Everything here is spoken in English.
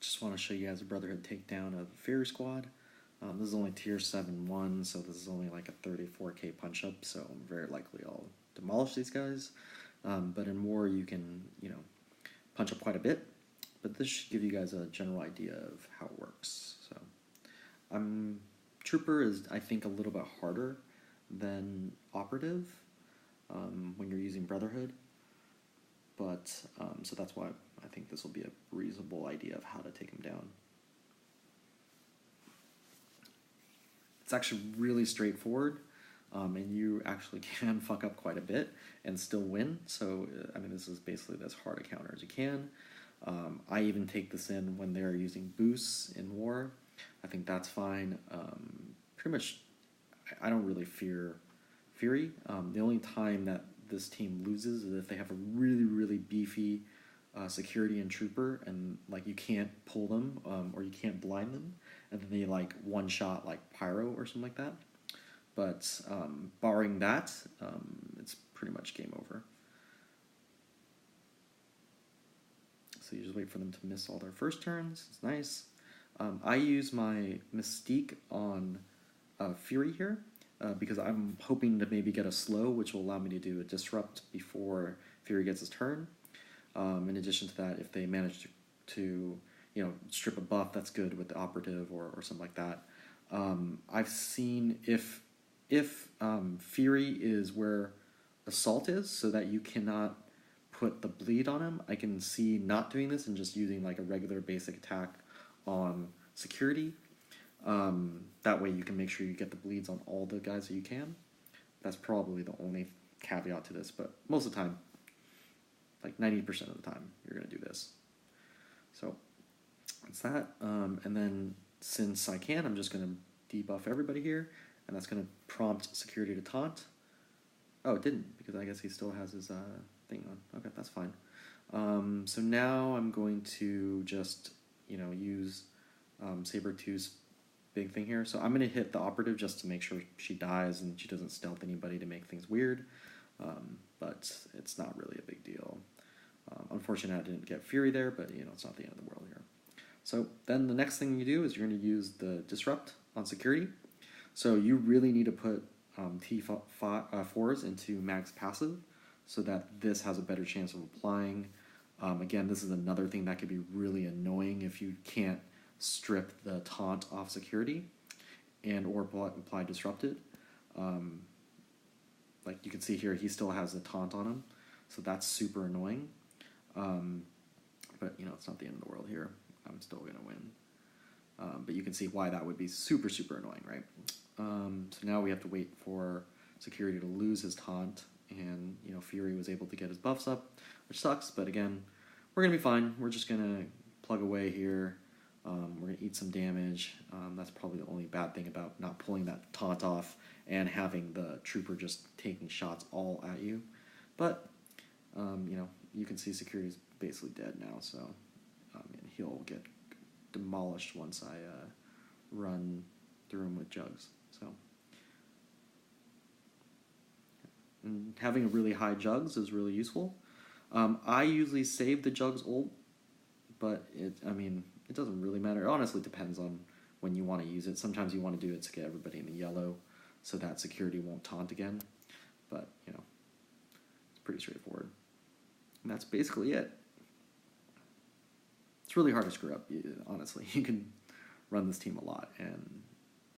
Just want to show you guys a Brotherhood takedown of Fairy Squad. This is only tier 7-1, so this is only like a 34k punch up, so very likely I'll demolish these guys. But in war you can, punch up quite a bit, but this should give you guys a general idea of how it works. So, Trooper is, I think, a little bit harder than Operative when you're using Brotherhood, but so that's why I think this will be a reasonable idea of how to take him down. It's actually really straightforward, and you actually can fuck up quite a bit and still win. So, I mean, this is basically as hard a counter as you can. I even take this in when they're using boosts in war. I think that's fine. Pretty much, I don't really fear Fury. The only time that this team loses is if they have a really, really beefy security and trooper, and like you can't pull them or you can't blind them, and then they like one shot like Pyro or something like that. But barring that, it's pretty much game over. So you just wait for them to miss all their first turns. It's nice. I use my Mystique on Fury here because I'm hoping to maybe get a slow, which will allow me to do a disrupt before Fury gets his turn. In addition to that, if they manage to strip a buff, that's good with the Operative or something like that. I've seen if Fury is where Assault is, so that you cannot put the bleed on him, I can see not doing this and just using like a regular basic attack on security. That way you can make sure you get the bleeds on all the guys that you can. That's probably the only caveat to this, but most of the time, like 90% of the time, you're going to do this. So that's that. And then since I can, I'm just going to debuff everybody here, and that's going to prompt security to taunt. Oh, it didn't, because I guess he still has his thing on. Okay, that's fine. So now I'm going to just, use Saber-Tooth's big thing here. So I'm going to hit the Operative just to make sure she dies and she doesn't stealth anybody to make things weird. But it's not really a big deal. Unfortunately, I didn't get Fury there, but it's not the end of the world here. So then the next thing you do is you're going to use the Disrupt on security. So you really need to put T4s into max passive so that this has a better chance of applying. Again, this is another thing that could be really annoying if you can't strip the taunt off security and or apply Disrupted. Like you can see here, he still has the taunt on him, so that's super annoying. But it's not the end of the world here. I'm still gonna win. But you can see why that would be super, super annoying, right? So now we have to wait for security to lose his taunt, and Fury was able to get his buffs up, which sucks, but again, we're gonna be fine. We're just gonna plug away here. We're gonna eat some damage. That's probably the only bad thing about not pulling that taunt off and having the trooper just taking shots all at you. But you can see security's basically dead now, so and he'll get demolished once I run through him with Juggs. So, and having a really high Juggs is really useful. I usually save the Juggs ult, but it doesn't really matter. It honestly depends on when you want to use it. Sometimes you want to do it to get everybody in the yellow so that security won't taunt again. But, it's pretty straightforward. And that's basically it. It's really hard to screw up, honestly. You can run this team a lot, and